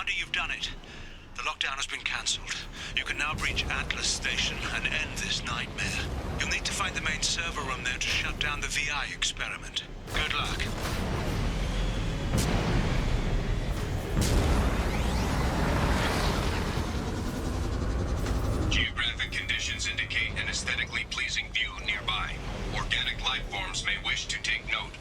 Commander, you've done it. The lockdown has been cancelled. You can now breach Atlas Station and end this nightmare. You'll need to find the main server room there to shut down the VI experiment. Good luck. Geographic conditions indicate an aesthetically pleasing view nearby. Organic life forms may wish to take note.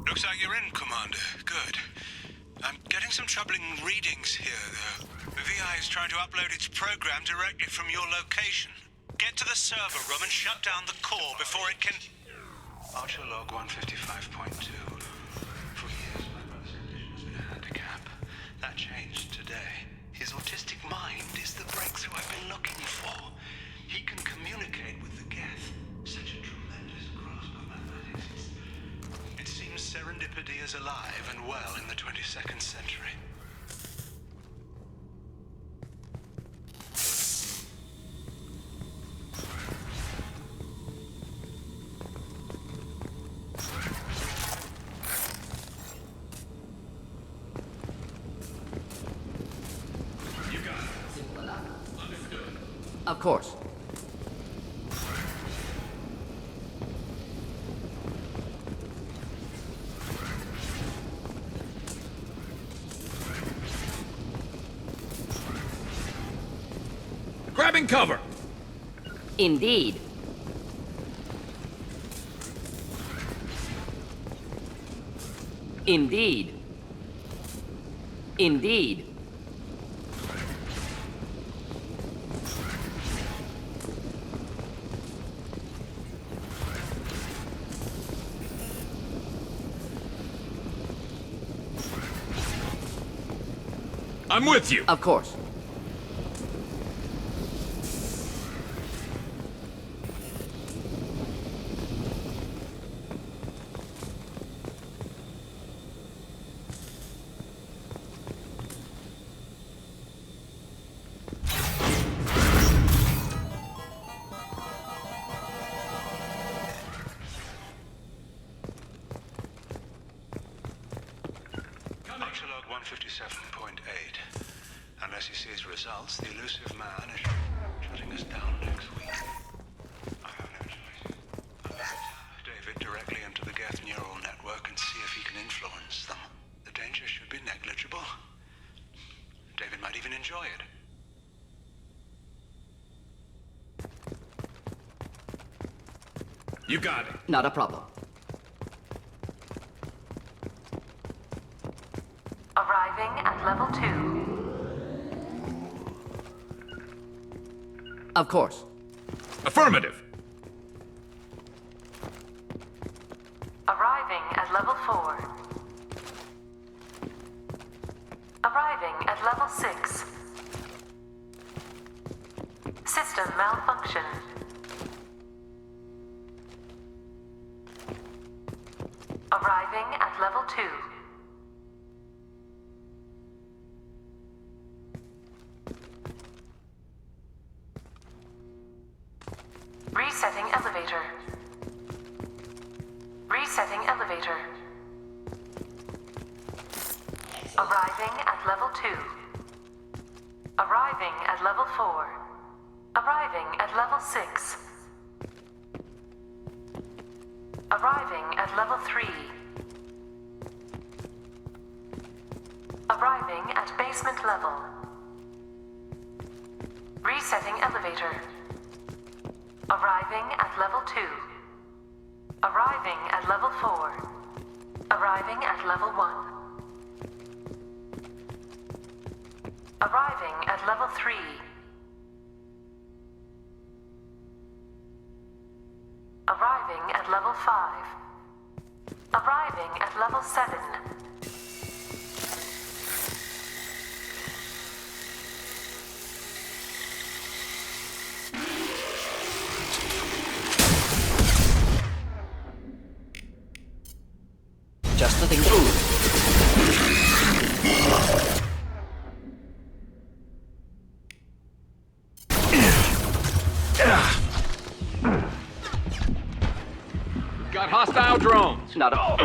Looks like you're in, Commander. Good. I'm getting some troubling readings here, though. The VI is trying to upload its program directly from your location. Get to the server room and shut down the core before it can... Archer log 155.2. For years, my brother's condition has been a handicap. That changed today. His autistic mind is the breakthrough I've been looking for. He can communicate with the Geth. Such a tremendous grasp of mathematics. It seems serendipity is alive and well in the 22nd century. Of course. Grabbing cover! Indeed. Indeed. Indeed. I'm with you! Of course. Archer log 157.8. Unless he sees results, the elusive man is shutting us down next week. I have no choice. I'll tap David directly into the Geth neural network and see if he can influence them. The danger should be negligible. David might even enjoy it. You got it. Not a problem. Arriving at level 2. Of course. Affirmative. Arriving at level 4. Arriving at level 6. System malfunction. Arriving at level 2. Resetting elevator. Resetting elevator. Arriving at level 2. Arriving at level 4. Arriving at level 6. Arriving at level 3. Arriving at basement level. Resetting elevator. Arriving at level 2. Arriving at level 4. Arriving at level 1. Arriving at level 3. Arriving at level 5. Arriving at level 7. Just the thing to do. Got hostile drones. Not all.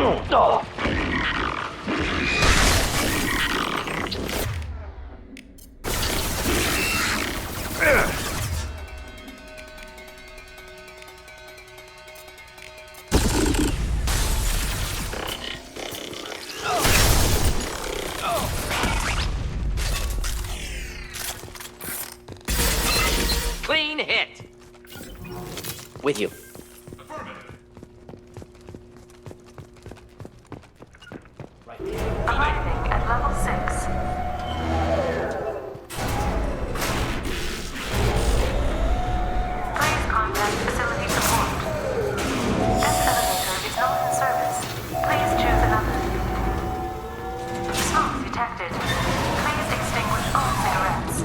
Clean hit. With you. Arriving at level 6. Please contact facility support. This elevator is not in service. Please choose another. Smoke detected. Please extinguish all cigarettes.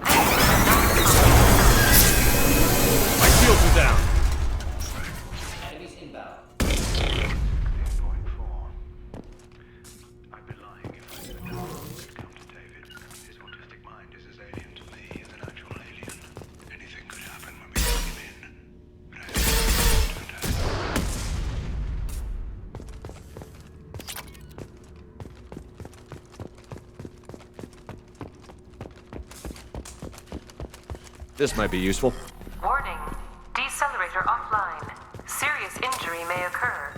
This is a non-smoking facility. My shields are down. Enemies inbound. I'd be lying if I said no. Come to David. His autistic mind is as alien to me as an actual alien. Anything could happen when we bring him in. But I don't have. This might be useful. Warning. Decelerator offline. Serious injury may occur.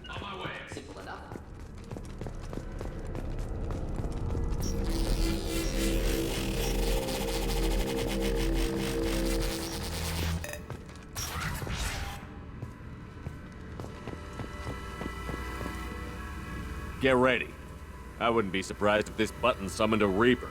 On my way. Simple enough. Get ready. I wouldn't be surprised if this button summoned a Reaper.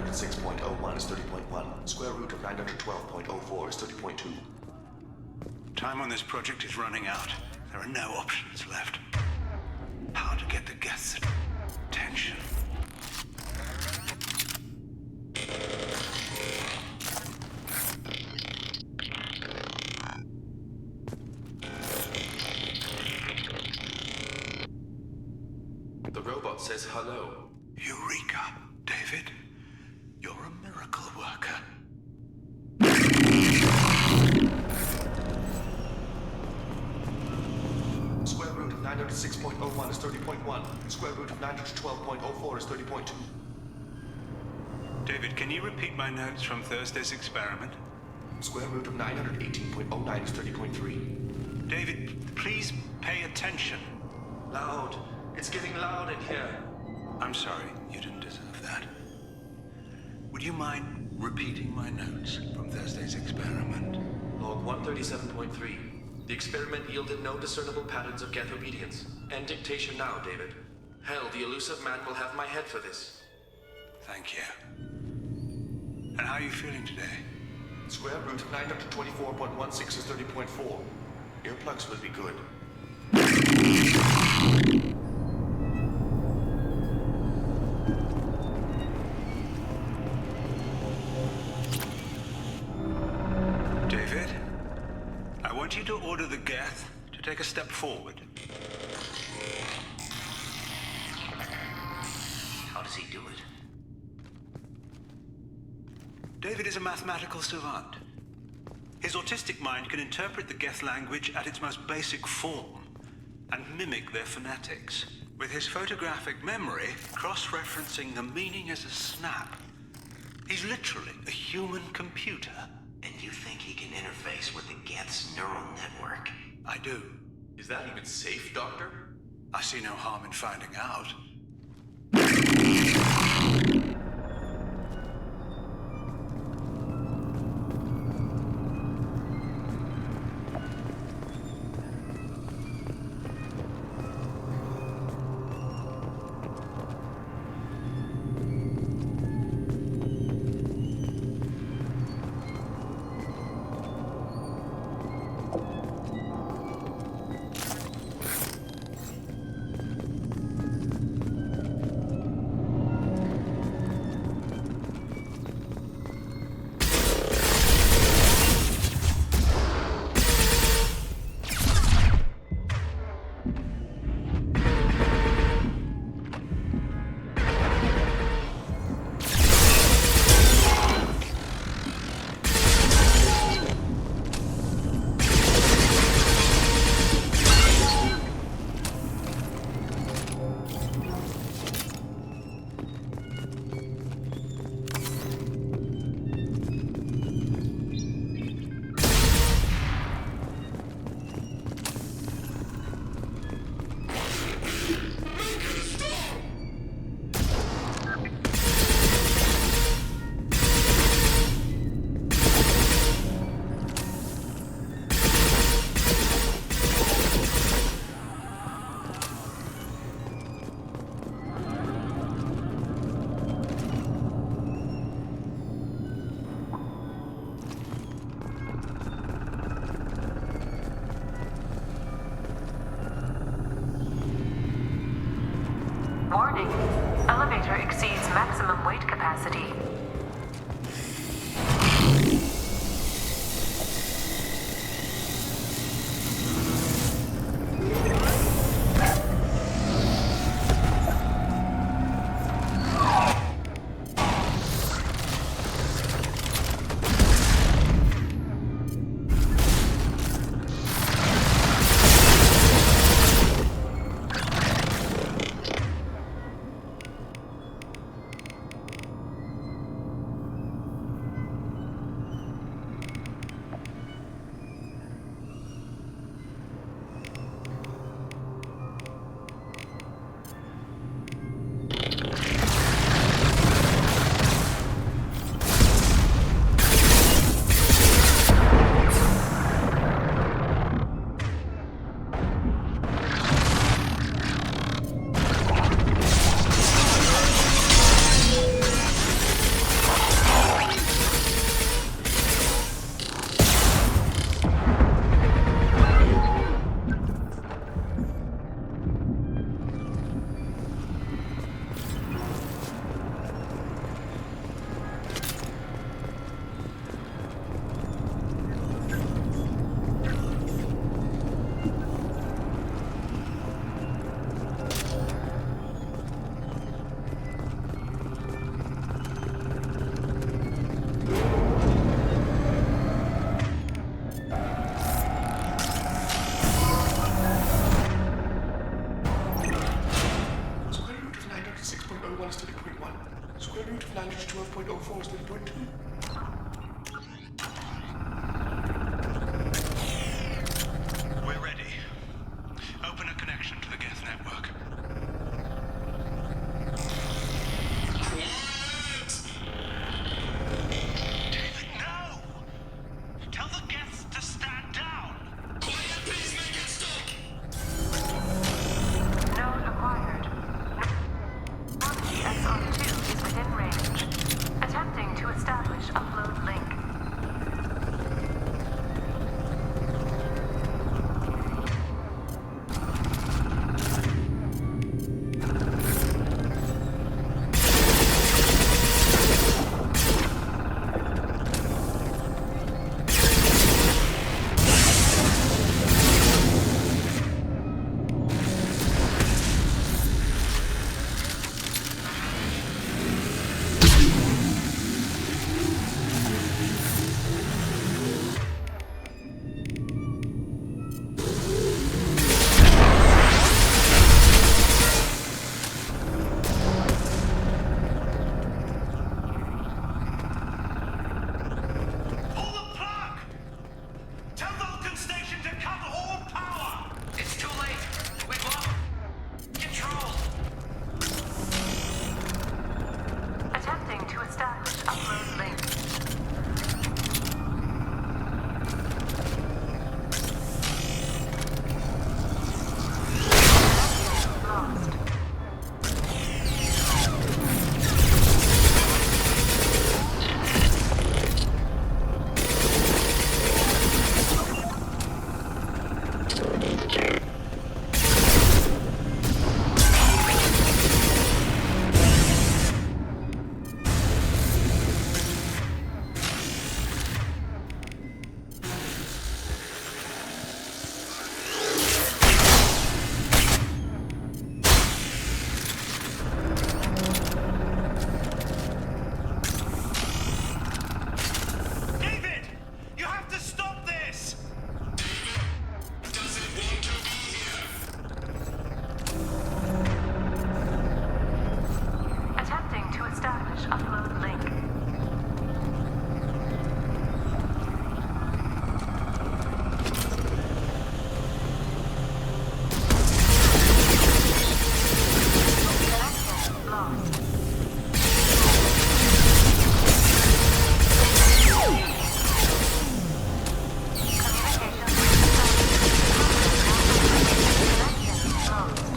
906.0 minus 30.1. Square root of 912.04 is 30.2. Time on this project is running out. There are no options left. How to get the guests' attention? The robot says hello. Eureka, David. You're a miracle worker. Square root of 906.01 is 30.1. Square root of 912.04 is 30.2. David, can you repeat my notes from Thursday's experiment? Square root of 918.09 is 30.3. David, please pay attention. Loud. It's getting loud in here. I'm sorry, you didn't deserve that. Would you mind repeating my notes from Thursday's experiment? Log 137.3. The experiment yielded no discernible patterns of geth obedience. End dictation now, David. Hell, the elusive man will have my head for this. Thank you. And how are you feeling today? Square root of 924.16 is 30.4. Earplugs would be good. David, I want you to order the geth to take a step forward. How does he do it? David is a mathematical savant. His autistic mind can interpret the geth language at its most basic form and mimic their phonetics, with his photographic memory cross-referencing the meaning as a snap. He's literally a human computer. And you think he can interface with the geth's neural network? I do. Is that even safe, Doctor? I see no harm in finding out. Warning. Elevator exceeds maximum weight capacity. 12.04/12.2. We're ready. Open a connection to the Geth network. David, no! Tell the Geths to stand down! Node acquired. SR2 is within range. Attempting to establish upload link. Pull the plug! Tell Vulcan Station to cut all power! It's too late. We've lost control. Attempting to establish upload link. Lost. David! You have to stop this! Attempting to establish upload link. Connection lost. Communications lost.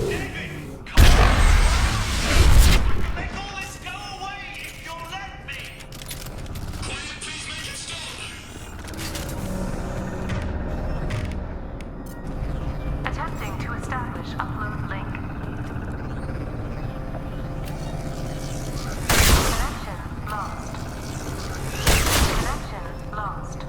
David! Come on! Make all this go away if you'll let me! Attempting to establish upload link. Connection lost. Connection lost.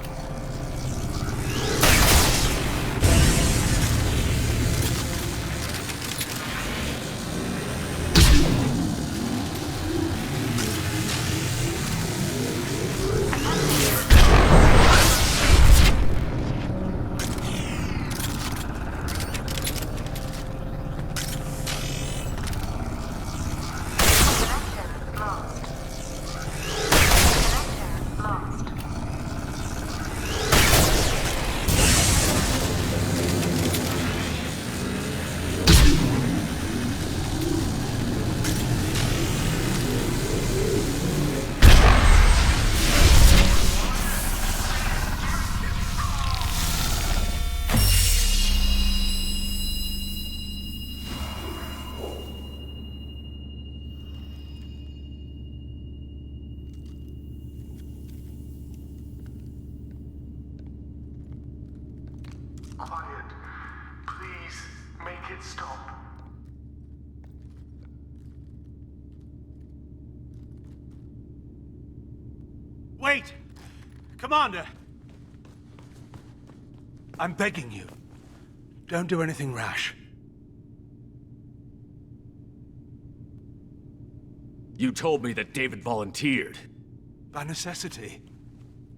stop. Wait! Commander! I'm begging you. Don't do anything rash. You told me that David volunteered. By necessity.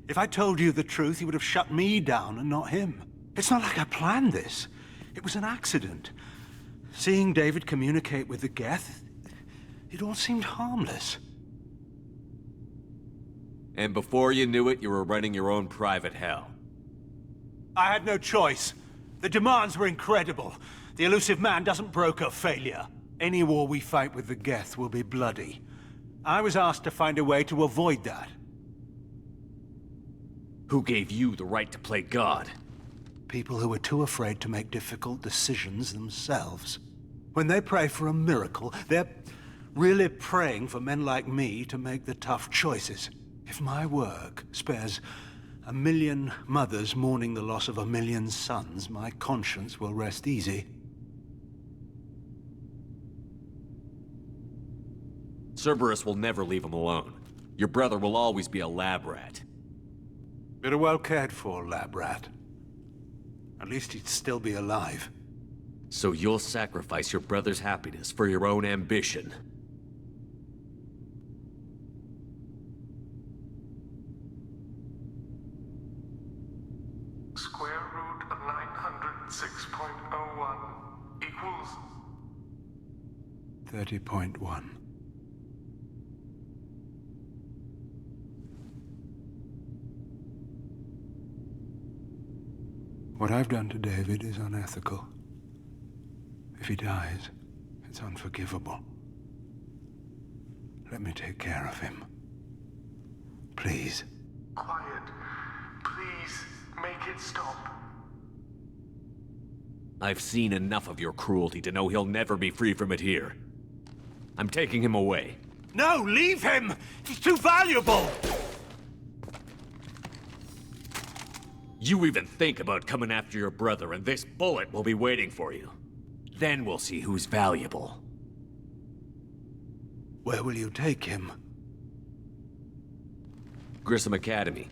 If I told you the truth, he would have shut me down and not him. It's not like I planned this. It was an accident. Seeing David communicate with the Geth, it all seemed harmless. And before you knew it, you were running your own private hell. I had no choice. The demands were incredible. The elusive man doesn't broker failure. Any war we fight with the Geth will be bloody. I was asked to find a way to avoid that. Who gave you the right to play God? People who are too afraid to make difficult decisions themselves. When they pray for a miracle, they're really praying for men like me to make the tough choices. If my work spares 1 million mothers mourning the loss of 1 million sons, my conscience will rest easy. Cerberus will never leave him alone. Your brother will always be a lab rat. You're a well cared for lab rat. At least he'd still be alive. So you'll sacrifice your brother's happiness for your own ambition. Square root of 906.01 equals 30.1. What I've done to David is unethical. If he dies, it's unforgivable. Let me take care of him. Please. quiet. Please, make it stop. I've seen enough of your cruelty to know he'll never be free from it here. I'm taking him away. No, leave him! He's too valuable! You even think about coming after your brother, and this bullet will be waiting for you. Then we'll see who's valuable. Where will you take him? Grissom Academy.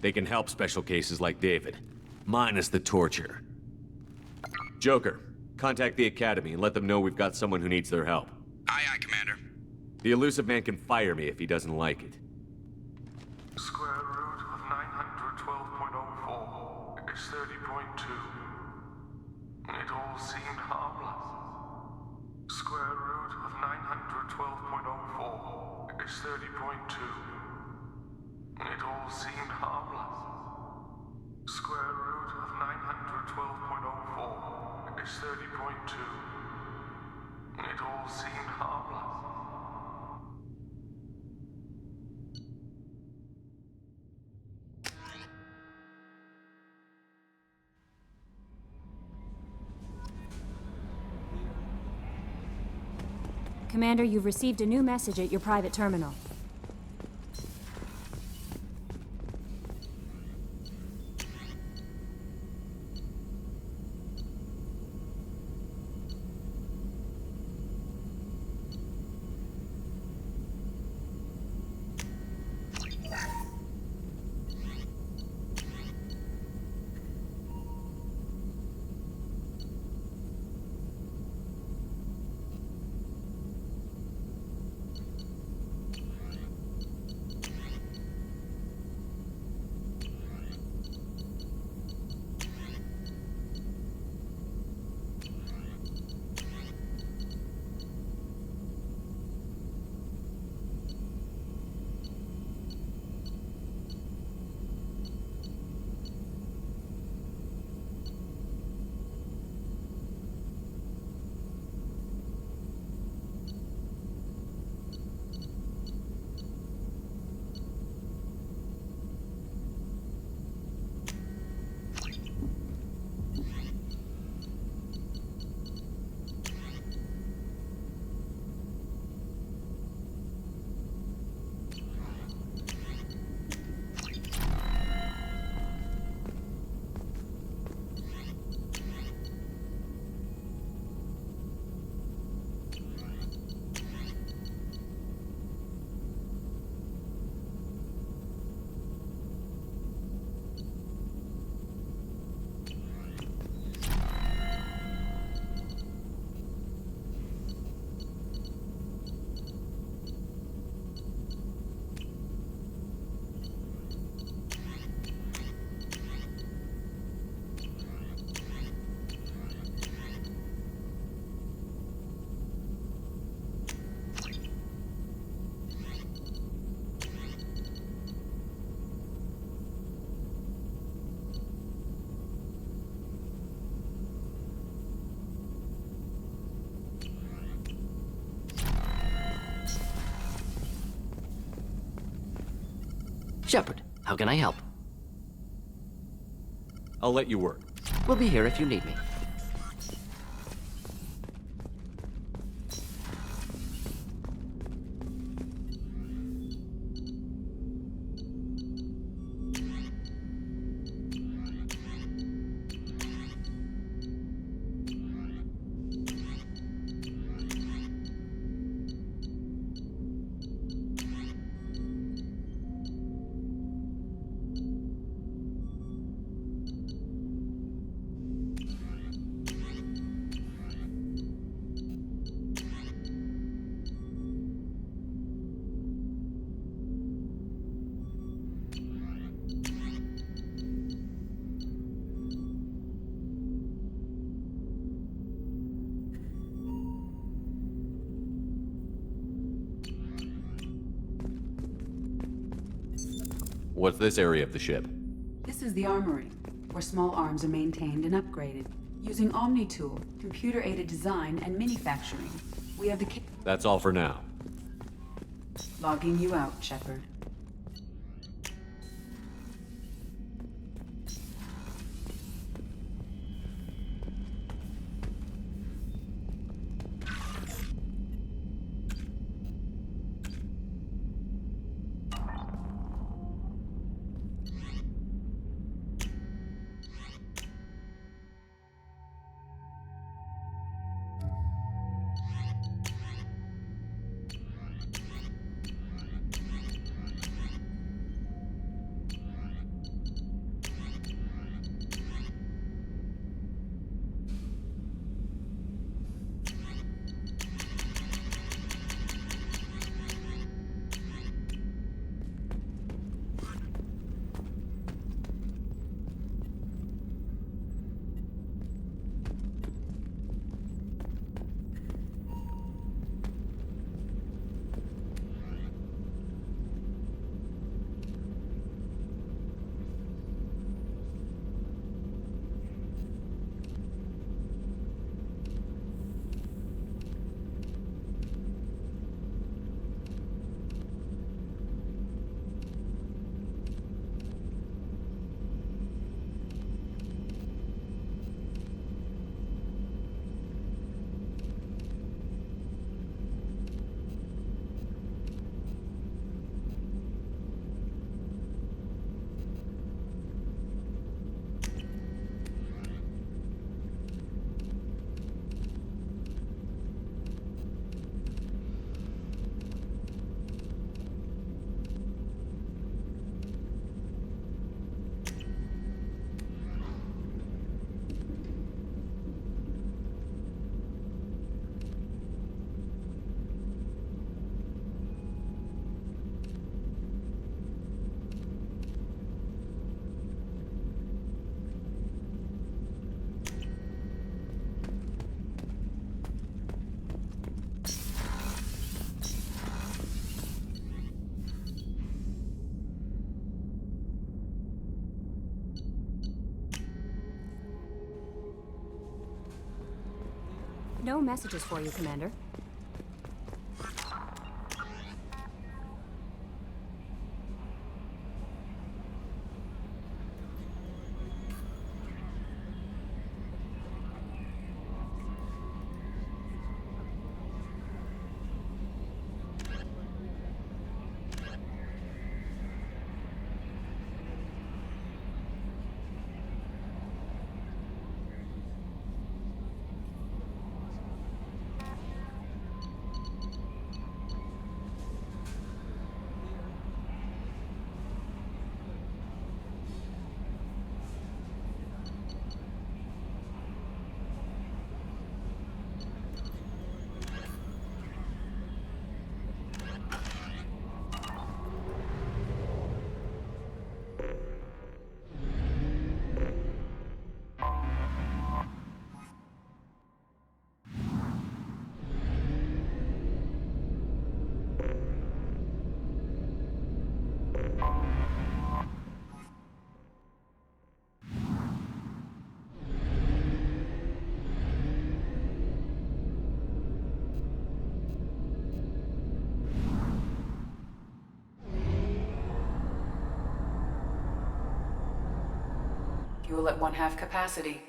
They can help special cases like David, minus the torture. Joker, contact the Academy and let them know we've got someone who needs their help. Aye, aye, Commander. The elusive man can fire me if he doesn't like it. Square root of 912.04 is 30.2. It all seemed harmless. Square root of 912.04 is 30.2. It all seemed harmless. Square root of 912.04 is 30.2. It all seemed harmless. Commander, you've received a new message at your private terminal. Shepard, how can I help? I'll let you work. We'll be here if you need me. What's this area of the ship? This is the armory, where small arms are maintained and upgraded. Using Omni-Tool, computer-aided design, and manufacturing, we have the That's all for now. Logging you out, Shepard. No messages for you, Commander. Fuel at 1/2 capacity.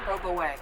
Probe away.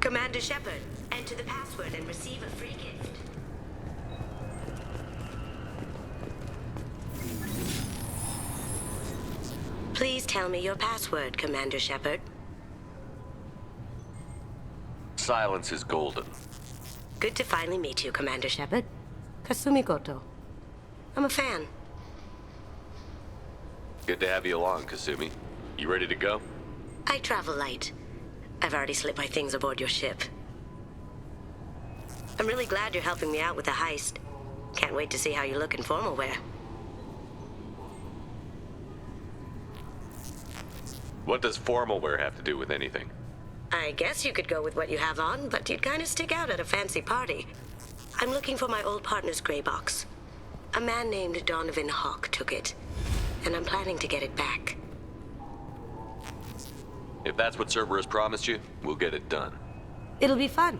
Commander Shepard, enter the password and receive a free gift. Please tell me your password, Commander Shepard. Silence is golden. Good to finally meet you, Commander Shepard. Kasumi Goto. I'm a fan. Good to have you along, Kasumi. You ready to go? I travel light. I've already slipped my things aboard your ship. I'm really glad you're helping me out with the heist. Can't wait to see how you look in formal wear. What does formal wear have to do with anything? I guess you could go with what you have on, but you'd kind of stick out at a fancy party. I'm looking for my old partner's gray box. A man named Donovan Hawk took it, and I'm planning to get it back. If that's what Cerberus promised you, we'll get it done. It'll be fun.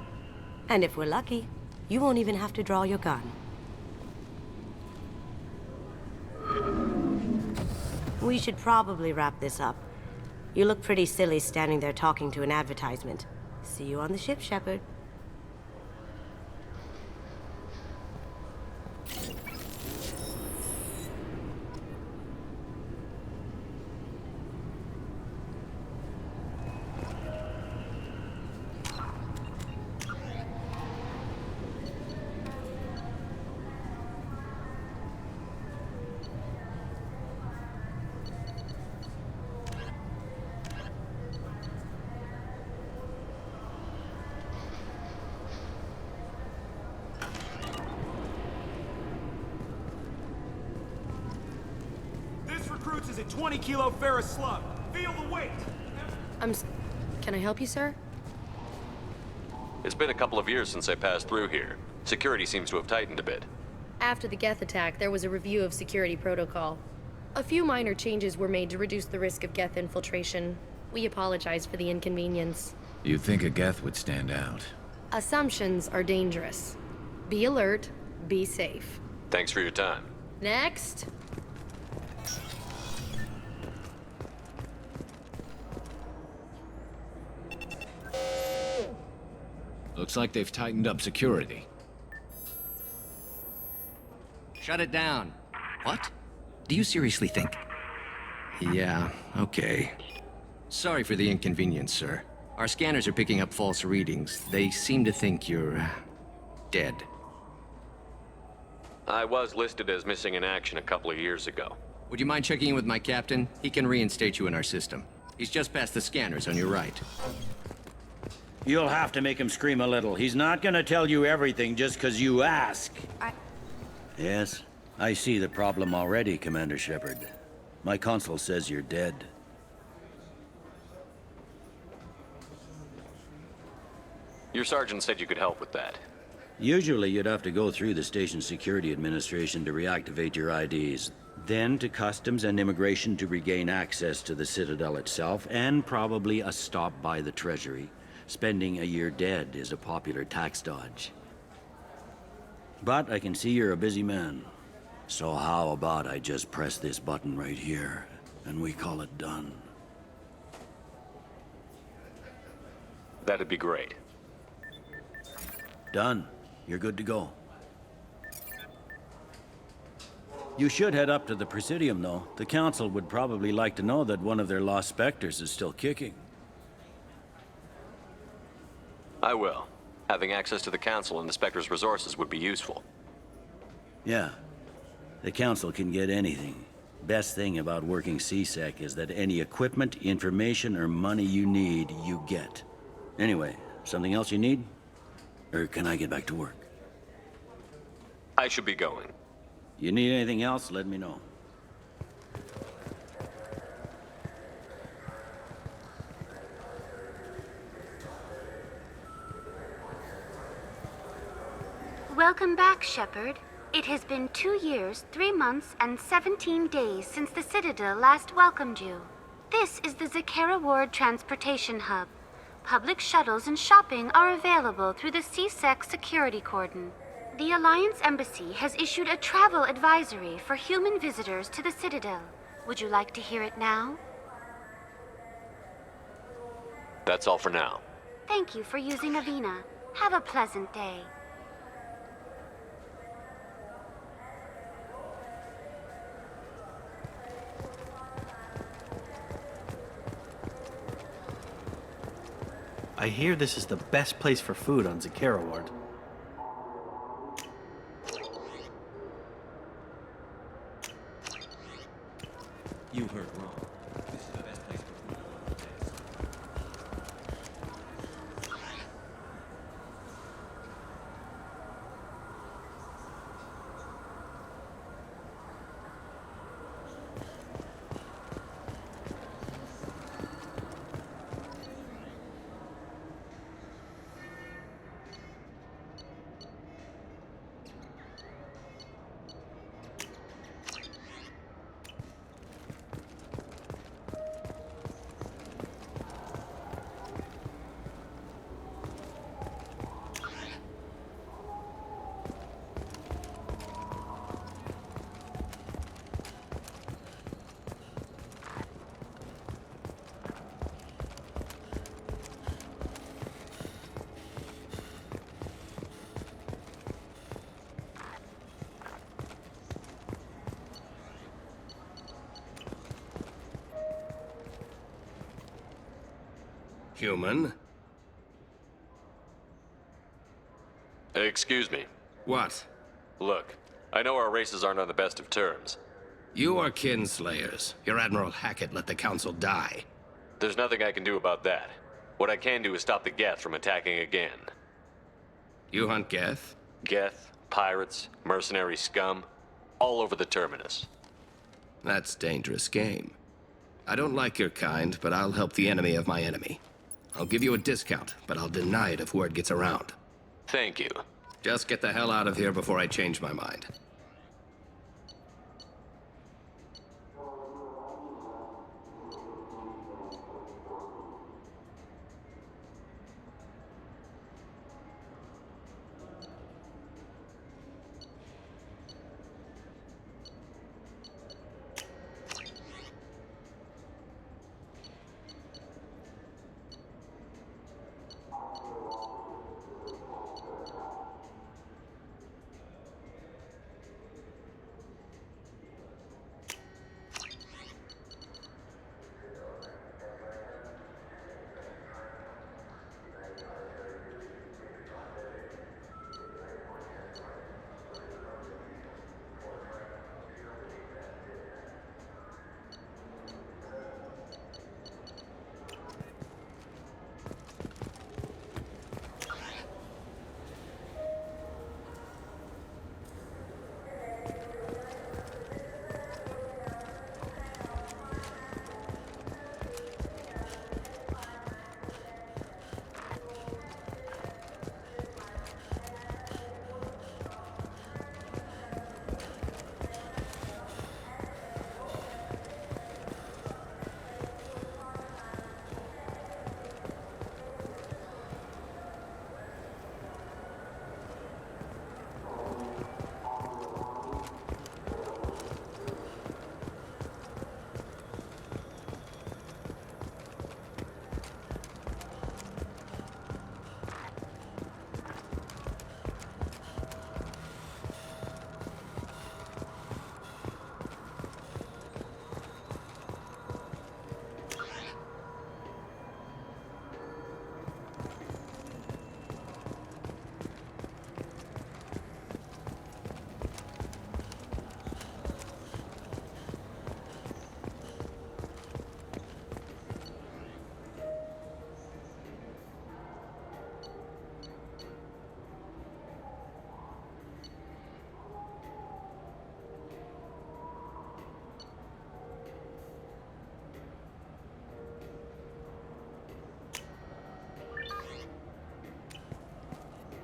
And if we're lucky, you won't even have to draw your gun. We should probably wrap this up. You look pretty silly standing there talking to an advertisement. See you on the ship, Shepard. recruits is a 20 kilo ferrous slug. Feel the weight. Can I help you, sir? It's been a couple of years since I passed through here. Security seems to have tightened a bit. After the Geth attack, there was a review of security protocol. A few minor changes were made to reduce the risk of Geth infiltration. We apologize for the inconvenience. You'd think a Geth would stand out. Assumptions are dangerous. Be alert, be safe. Thanks for your time. Next. Looks like they've tightened up security. Shut it down. What? Do you seriously think? Yeah, okay. Sorry for the inconvenience, sir. Our scanners are picking up false readings. They seem to think you're dead. I was listed as missing in action a couple of years ago. Would you mind checking in with my captain? He can reinstate you in our system. He's just past the scanners on your right. You'll have to make him scream a little. He's not gonna tell you everything just 'cause you ask. Yes, I see the problem already, Commander Shepard. My console says you're dead. Your sergeant said you could help with that. Usually you'd have to go through the Station Security Administration to reactivate your IDs, then to Customs and Immigration to regain access to the Citadel itself, and probably a stop by the Treasury. Spending a year dead is a popular tax dodge. But I can see you're a busy man. So how about I just press this button right here, and we call it done? That'd be great. Done. You're good to go. You should head up to the Presidium, though. The Council would probably like to know that one of their lost Spectres is still kicking. I will. Having access to the Council and the Spectre's resources would be useful. Yeah. The Council can get anything. Best thing about working CSEC is that any equipment, information, or money you need, you get. Anyway, something else you need? Or can I get back to work? I should be going. You need anything else, let me know. Welcome back, Shepard. It has been 2 years, 3 months, and 17 days since the Citadel last welcomed you. This is the Zakera Ward Transportation Hub. Public shuttles and shopping are available through the CSEC security cordon. The Alliance Embassy has issued a travel advisory for human visitors to the Citadel. Would you like to hear it now? That's all for now. Thank you for using Avina. Have a pleasant day. I hear this is the best place for food on Zakera Ward. You heard wrong. This is the best place for food. Human? Excuse me. What? Look, I know our races aren't on the best of terms. You are kinslayers. Your Admiral Hackett let the Council die. There's nothing I can do about that. What I can do is stop the Geth from attacking again. You hunt Geth? Geth, pirates, mercenary scum, all over the Terminus. That's dangerous game. I don't like your kind, but I'll help the enemy of my enemy. I'll give you a discount, but I'll deny it if word gets around. Thank you. Just get the hell out of here before I change my mind.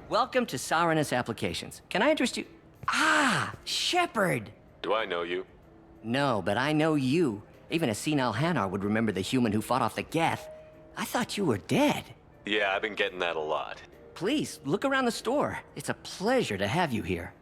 Welcome to Sarenus Applications. Can I interest you? Ah, Shepard! Do I know you? No, but I know you. Even a senile Hanar would remember the human who fought off the Geth. I thought you were dead. Yeah, I've been getting that a lot. Please, look around the store. It's a pleasure to have you here.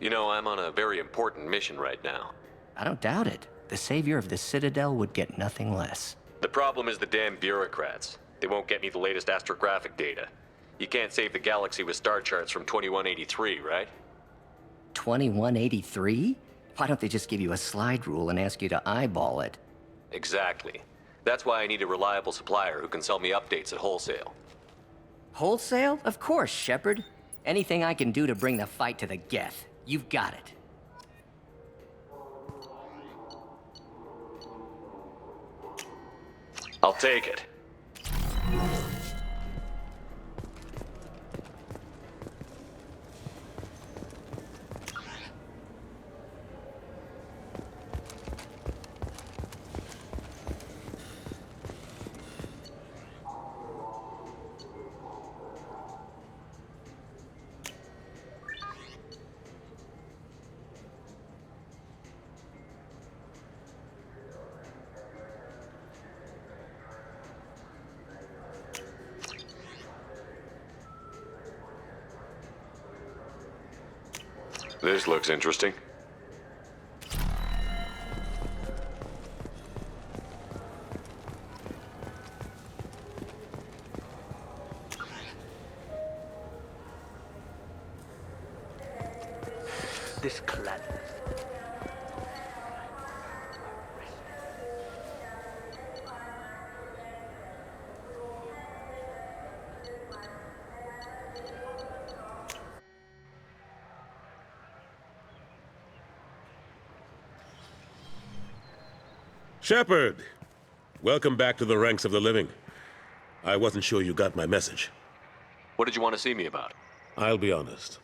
You know, I'm on a very important mission right now. I don't doubt it. The savior of the Citadel would get nothing less. The problem is the damn bureaucrats. They won't get me the latest astrographic data. You can't save the galaxy with star charts from 2183, right? 2183? Why don't they just give you a slide rule and ask you to eyeball it? Exactly. That's why I need a reliable supplier who can sell me updates at wholesale. Wholesale? Of course, Shepard. Anything I can do to bring the fight to the Geth. You've got it. I'll take it. This looks interesting. This clan. Shepard! Welcome back to the ranks of the living. I wasn't sure you got my message. What did you want to see me about? I'll be honest.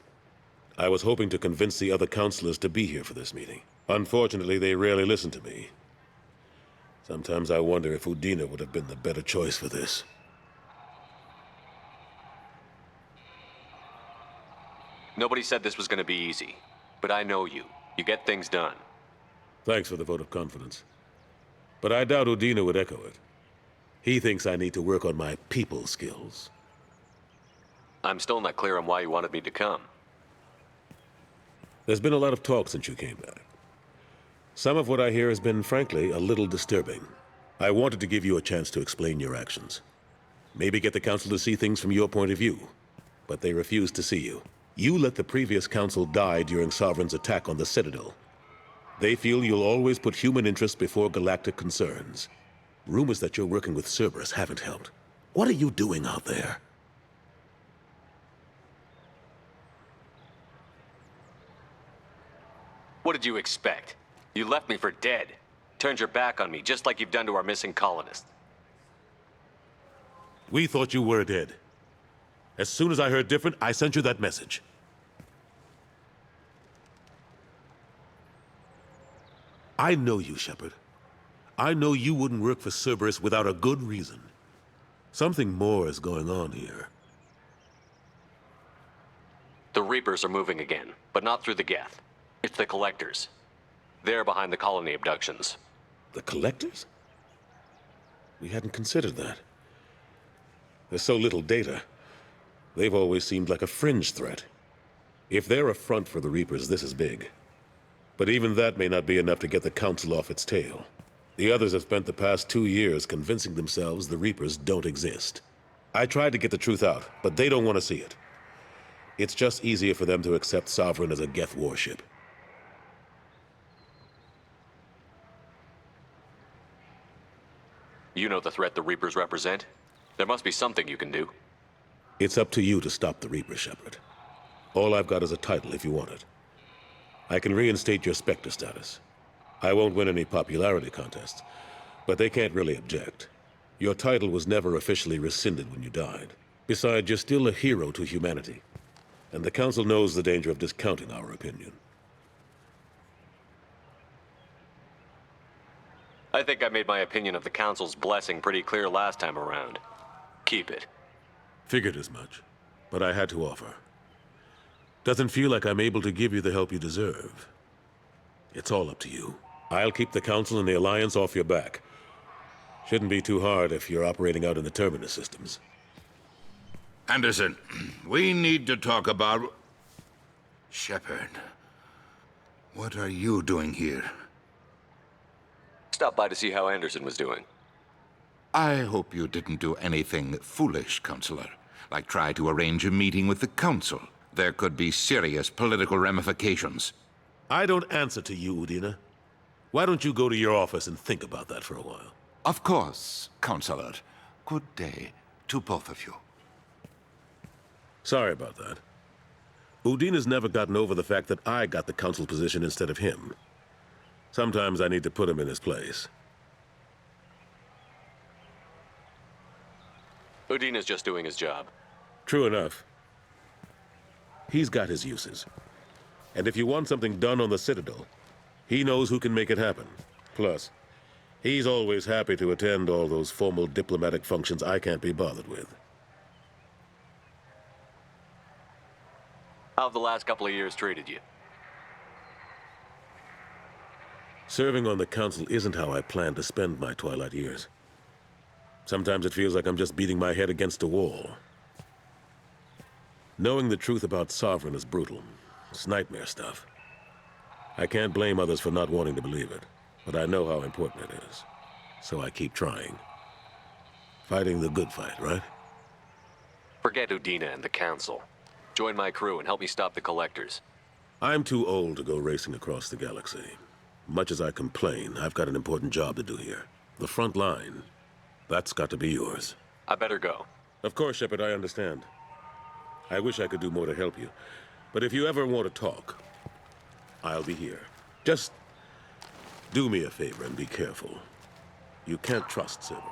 I was hoping to convince the other counselors to be here for this meeting. Unfortunately, they rarely listen to me. Sometimes I wonder if Udina would have been the better choice for this. Nobody said this was going to be easy, but I know you. You get things done. Thanks for the vote of confidence. But I doubt Udina would echo it. He thinks I need to work on my people skills. I'm still not clear on why you wanted me to come. There's been a lot of talk since you came back. Some of what I hear has been, frankly, a little disturbing. I wanted to give you a chance to explain your actions. Maybe get the council to see things from your point of view. But they refused to see you. You let the previous council die during Sovereign's attack on the Citadel. They feel you'll always put human interests before galactic concerns. Rumors that you're working with Cerberus haven't helped. What are you doing out there? What did you expect? You left me for dead. Turned your back on me, just like you've done to our missing colonists. We thought you were dead. As soon as I heard different, I sent you that message. I know you, Shepard. I know you wouldn't work for Cerberus without a good reason. Something more is going on here. The Reapers are moving again, but not through the Geth. It's the Collectors. They're behind the colony abductions. The Collectors? We hadn't considered that. There's so little data. They've always seemed like a fringe threat. If they're a front for the Reapers, this is big. But even that may not be enough to get the Council off its tail. The others have spent the past 2 years convincing themselves the Reapers don't exist. I tried to get the truth out, but they don't want to see it. It's just easier for them to accept Sovereign as a Geth warship. You know the threat the Reapers represent? There must be something you can do. It's up to you to stop the Reaper, Shepard. All I've got is a title if you want it. I can reinstate your Spectre status. I won't win any popularity contests, but they can't really object. Your title was never officially rescinded when you died. Besides, you're still a hero to humanity. And the Council knows the danger of discounting our opinion. I think I made my opinion of the Council's blessing pretty clear last time around. Keep it. Figured as much, but I had to offer. Doesn't feel like I'm able to give you the help you deserve. It's all up to you. I'll keep the Council and the Alliance off your back. Shouldn't be too hard if you're operating out in the Terminus systems. Anderson, we need to talk about... Shepard, what are you doing here? Stopped by to see how Anderson was doing. I hope you didn't do anything foolish, Counselor, like try to arrange a meeting with the Council. There could be serious political ramifications. I don't answer to you, Udina. Why don't you go to your office and think about that for a while? Of course, Counselor. Good day to both of you. Sorry about that. Udina's never gotten over the fact that I got the Council position instead of him. Sometimes I need to put him in his place. Udina's just doing his job. True enough. He's got his uses. And if you want something done on the Citadel, he knows who can make it happen. Plus, he's always happy to attend all those formal diplomatic functions I can't be bothered with. How have the last couple of years treated you? Serving on the Council isn't how I plan to spend my twilight years. Sometimes it feels like I'm just beating my head against a wall. Knowing the truth about Sovereign is brutal. It's nightmare stuff. I can't blame others for not wanting to believe it, but I know how important it is. So I keep trying. Fighting the good fight, right? Forget Udina and the Council. Join my crew and help me stop the Collectors. I'm too old to go racing across the galaxy. Much as I complain, I've got an important job to do here. The front line. That's got to be yours. I better go. Of course, Shepard, I understand. I wish I could do more to help you. But if you ever want to talk, I'll be here. Just do me a favor and be careful. You can't trust Cerberus.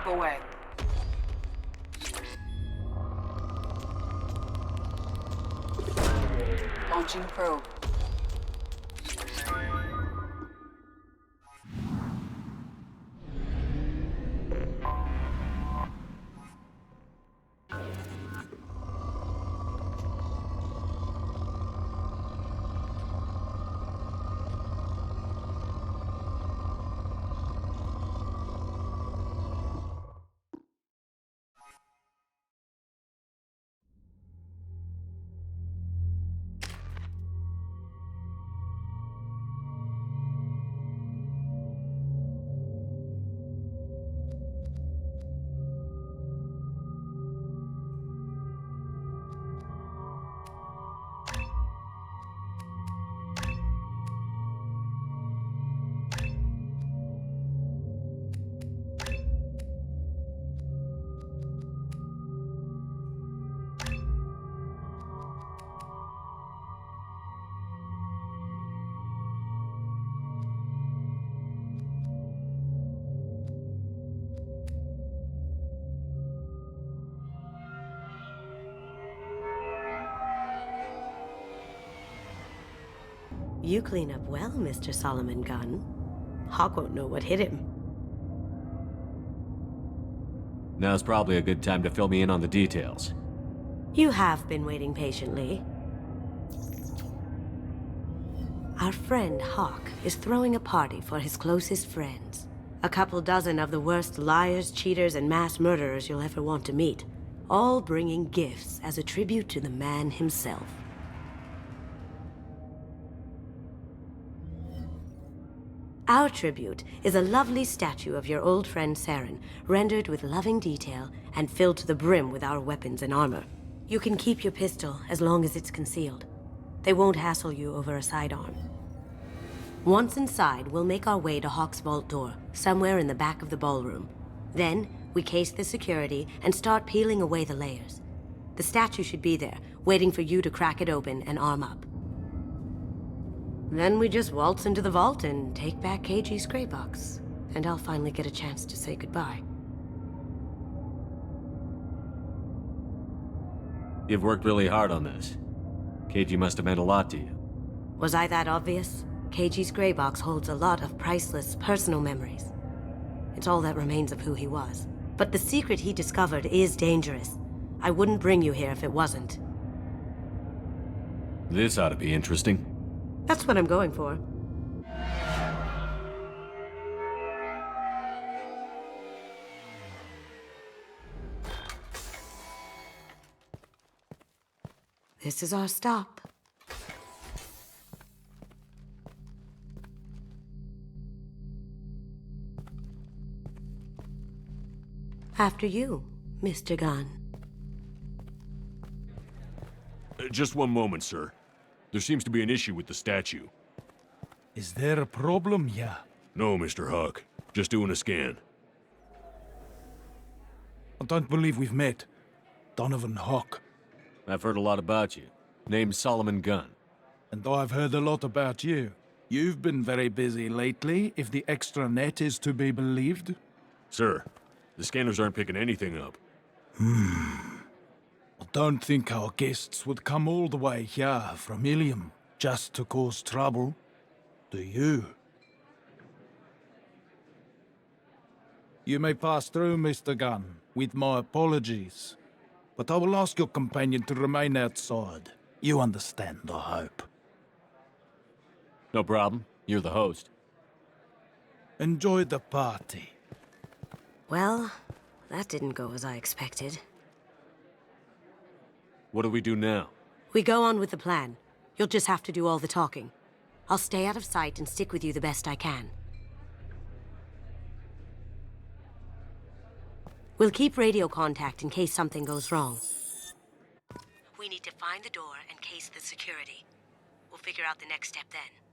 Hop away. Launching probe. You clean up well, Mr. Solomon Gunn. Hawk won't know what hit him. Now's probably a good time to fill me in on the details. You have been waiting patiently. Our friend Hawk is throwing a party for his closest friends. A couple dozen of the worst liars, cheaters, and mass murderers you'll ever want to meet. All bringing gifts as a tribute to the man himself. Our tribute is a lovely statue of your old friend Saren, rendered with loving detail and filled to the brim with our weapons and armor. You can keep your pistol as long as it's concealed. They won't hassle you over a sidearm. Once inside, we'll make our way to Hawk's vault door, somewhere in the back of the ballroom. Then, we case the security and start peeling away the layers. The statue should be there, waiting for you to crack it open and arm up. Then we just waltz into the vault and take back KG's gray box. And I'll finally get a chance to say goodbye. You've worked really hard on this. KG must have meant a lot to you. Was I that obvious? KG's gray box holds a lot of priceless personal memories. It's all that remains of who he was. But the secret he discovered is dangerous. I wouldn't bring you here if it wasn't. This ought to be interesting. That's what I'm going for. This is our stop. After you, Mr. Gunn. Just one moment, sir. There seems to be an issue with the statue. Is there a problem here? No, Mr. Hawk. Just doing a scan. I don't believe we've met. Donovan Hawk. I've heard a lot about you. Name's Solomon Gunn. And I've heard a lot about you. You've been very busy lately, if the extranet is to be believed. Sir, the scanners aren't picking anything up. I don't think our guests would come all the way here from Ilium just to cause trouble. Do you? You may pass through, Mr. Gunn, with my apologies. But I will ask your companion to remain outside. You understand, I hope. No problem. You're the host. Enjoy the party. Well, that didn't go as I expected. What do we do now? We go on with the plan. You'll just have to do all the talking. I'll stay out of sight and stick with you the best I can. We'll keep radio contact in case something goes wrong. We need to find the door and case the security. We'll figure out the next step then.